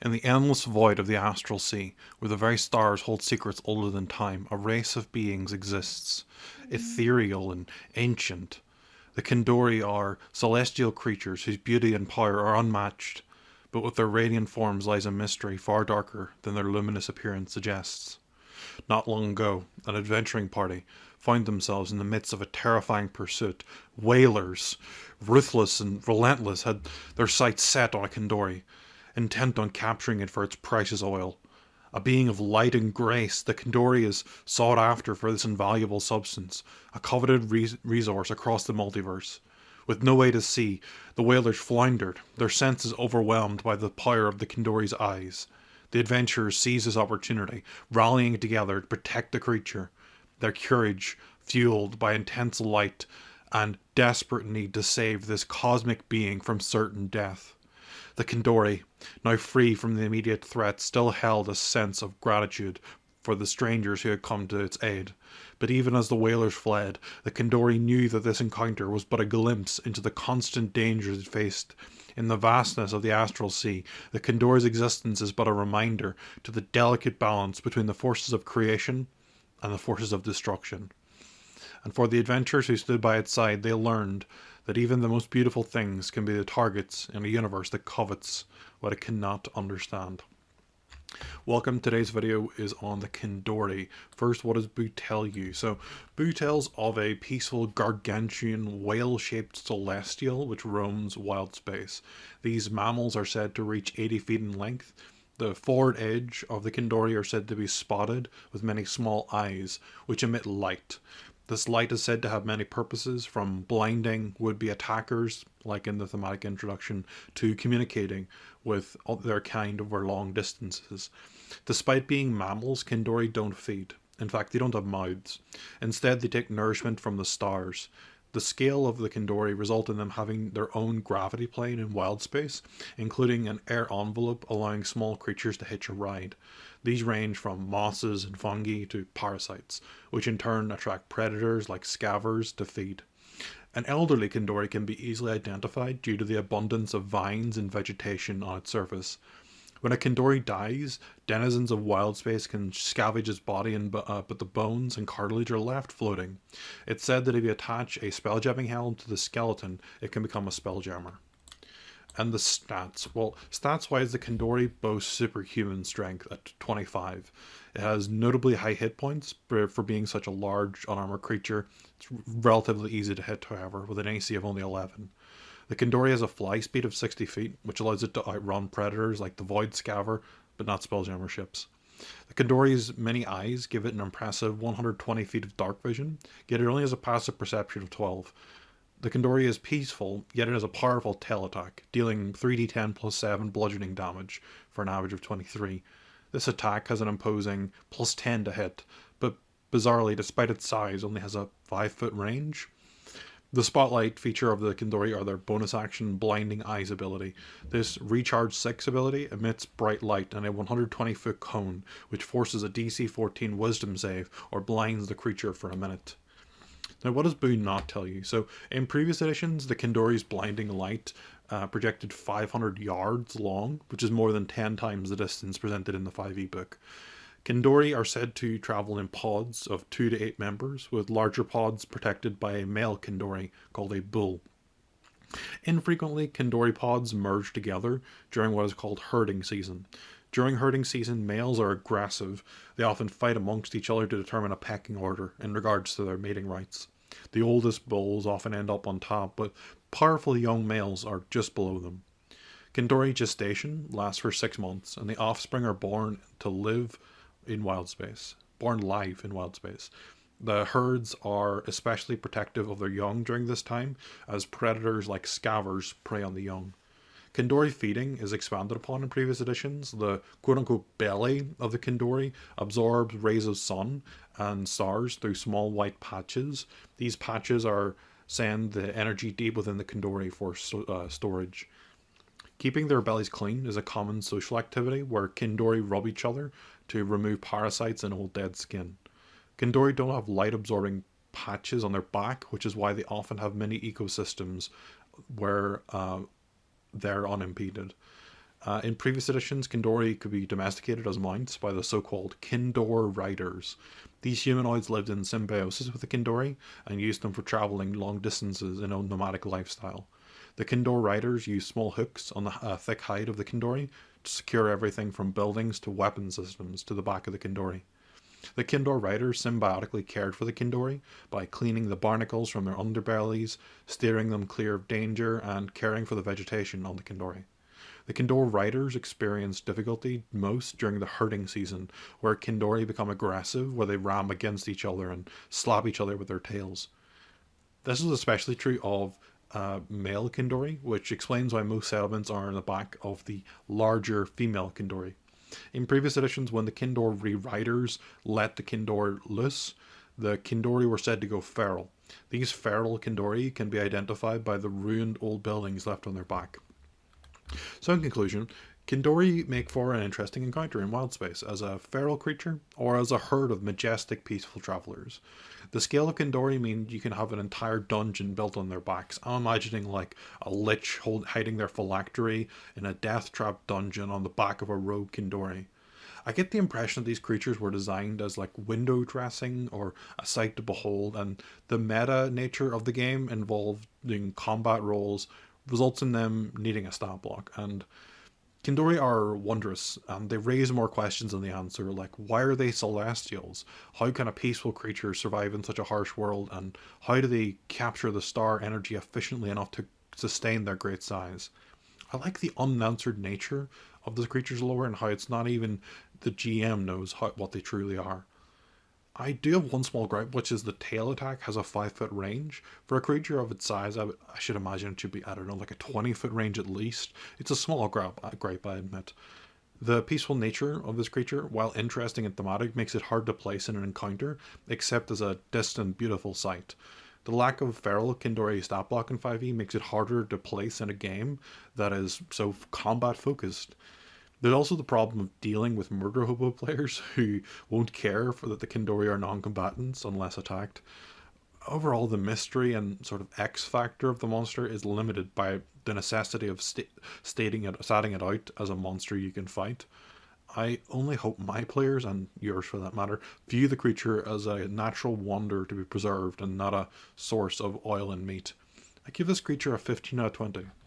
In the endless void of the astral sea, where the very stars hold secrets older than time, a race of beings exists, ethereal and ancient. The Kindori are celestial creatures whose beauty and power are unmatched, but with their radiant forms lies a mystery far darker than their luminous appearance suggests. Not long ago, an adventuring party found themselves in the midst of a terrifying pursuit. Whalers, ruthless and relentless, had their sights set on a Kindori, intent on capturing it for its precious oil. A being of light and grace, the Kindori is sought after for this invaluable substance, a coveted resource across the multiverse. With no way to see, the whalers floundered, their senses overwhelmed by the power of the Kindori's eyes. The adventurers seized this opportunity, rallying together to protect the creature, their courage fueled by intense light and desperate need to save this cosmic being from certain death. The Kindori, now free from the immediate threat, still held a sense of gratitude for the strangers who had come to its aid. But even as the whalers fled, the Kindori knew that this encounter was but a glimpse into the constant dangers it faced. In the vastness of the astral sea, the Kindori's existence is but a reminder to the delicate balance between the forces of creation and the forces of destruction. And for the adventurers who stood by its side, they learned that even the most beautiful things can be the targets in a universe that covets what it cannot understand. Welcome. Today's video is on the Kindori. First, what does Boo tell you? So, Boo tells of a peaceful, gargantuan, whale-shaped celestial which roams wild space. These mammals are said to reach 80 feet in length. The forward edge of the Kindori are said to be spotted with many small eyes, which emit light. This light is said to have many purposes, from blinding would-be attackers, like in the thematic introduction, to communicating with their kind over long distances. Despite being mammals, Kindori don't feed. In fact, they don't have mouths. Instead, they take nourishment from the stars. The scale of the Kindori result in them having their own gravity plane in wild space, including an air envelope allowing small creatures to hitch a ride. These range from mosses and fungi to parasites, which in turn attract predators like scavers to feed. An elderly Kindori can be easily identified due to the abundance of vines and vegetation on its surface. When a Kindori dies, denizens of wild space can scavenge its body, but the bones and cartilage are left floating. It's said that if you attach a spelljamming helm to the skeleton, it can become a spelljammer. And the stats. Well, stats-wise, the Kindori boasts superhuman strength at 25. It has notably high hit points for being such a large, unarmored creature. It's relatively easy to hit, however, with an AC of only 11. The Kindori has a fly speed of 60 feet, which allows it to outrun predators like the Void Scaver, but not spelljammer ships. The Kindori's many eyes give it an impressive 120 feet of dark vision, yet it only has a passive perception of 12. The Kindori is peaceful, yet it has a powerful tail attack, dealing 3d10 plus 7 bludgeoning damage for an average of 23. This attack has an imposing plus 10 to hit, but bizarrely, despite its size, only has a 5-foot range. The spotlight feature of the Kindori are their bonus action Blinding Eyes ability. This Recharge 6 ability emits bright light and a 120-foot cone, which forces a DC 14 Wisdom save or blinds the creature for a minute. Now, what does Boo not tell you? So, in previous editions, the Kindori's blinding light projected 500 yards long, which is more than 10 times the distance presented in the 5e book. Kindori are said to travel in pods of 2 to 8 members, with larger pods protected by a male Kindori called a bull. Infrequently, Kindori pods merge together during what is called herding season. During herding season, males are aggressive. They often fight amongst each other to determine a pecking order in regards to their mating rights. The oldest bulls often end up on top, but powerful young males are just below them. Kindori gestation lasts for 6 months, and the offspring are born live in wild space. The herds are especially protective of their young during this time, as predators like scavers prey on the young. Kindori feeding is expanded upon in previous editions. The quote-unquote belly of the Kindori absorbs rays of sun and stars through small white patches. These patches send the energy deep within the Kindori for storage. Keeping their bellies clean is a common social activity where Kindori rub each other to remove parasites and old dead skin. Kindori don't have light-absorbing patches on their back, which is why they often have many ecosystems where they're unimpeded. In previous editions, Kindori could be domesticated as mounts by the so-called Kindor riders. These humanoids lived in symbiosis with the Kindori and used them for traveling long distances in a nomadic lifestyle. The Kindor riders used small hooks on the thick hide of the Kindori to secure everything from buildings to weapon systems to the back of the Kindori. The Kindor riders symbiotically cared for the Kindori by cleaning the barnacles from their underbellies, steering them clear of danger, and caring for the vegetation on the Kindori. The Kindor riders experience difficulty most during the herding season, where Kindori become aggressive, where they ram against each other and slap each other with their tails. This is especially true of male Kindori, which explains why most settlements are in the back of the larger female Kindori. In previous editions, when the Kindori riders let the Kindor loose, the Kindori were said to go feral. These feral Kindori can be identified by the ruined old buildings left on their back. So in conclusion, Kindori make for an interesting encounter in wild space as a feral creature or as a herd of majestic, peaceful travelers. The scale of Kindori means you can have an entire dungeon built on their backs. I'm imagining like a lich hiding their phylactery in a death trap dungeon on the back of a rogue Kindori. I get the impression that these creatures were designed as like window dressing or a sight to behold, and the meta nature of the game involving combat roles results in them needing a stat block. And Kindori are wondrous, and they raise more questions than they answer, like why are they celestials? How can a peaceful creature survive in such a harsh world? And how do they capture the star energy efficiently enough to sustain their great size? I like the unanswered nature of the creature's lore and how it's not even the GM knows what they truly are. I do have one small gripe, which is the tail attack has a 5 foot range. For a creature of its size, I should imagine it should be, I don't know, like a 20 foot range at least. It's a small gripe, I admit. The peaceful nature of this creature, while interesting and thematic, makes it hard to place in an encounter, except as a distant, beautiful sight. The lack of feral Kindori stat block in 5e makes it harder to place in a game that is so combat focused. There's also the problem of dealing with murder hobo players who won't care for that the Kindori are non-combatants unless attacked. Overall, the mystery and sort of X factor of the monster is limited by the necessity of stating it out as a monster you can fight. I only hope my players, and yours for that matter, view the creature as a natural wonder to be preserved and not a source of oil and meat. I give this creature a 15 out of 20.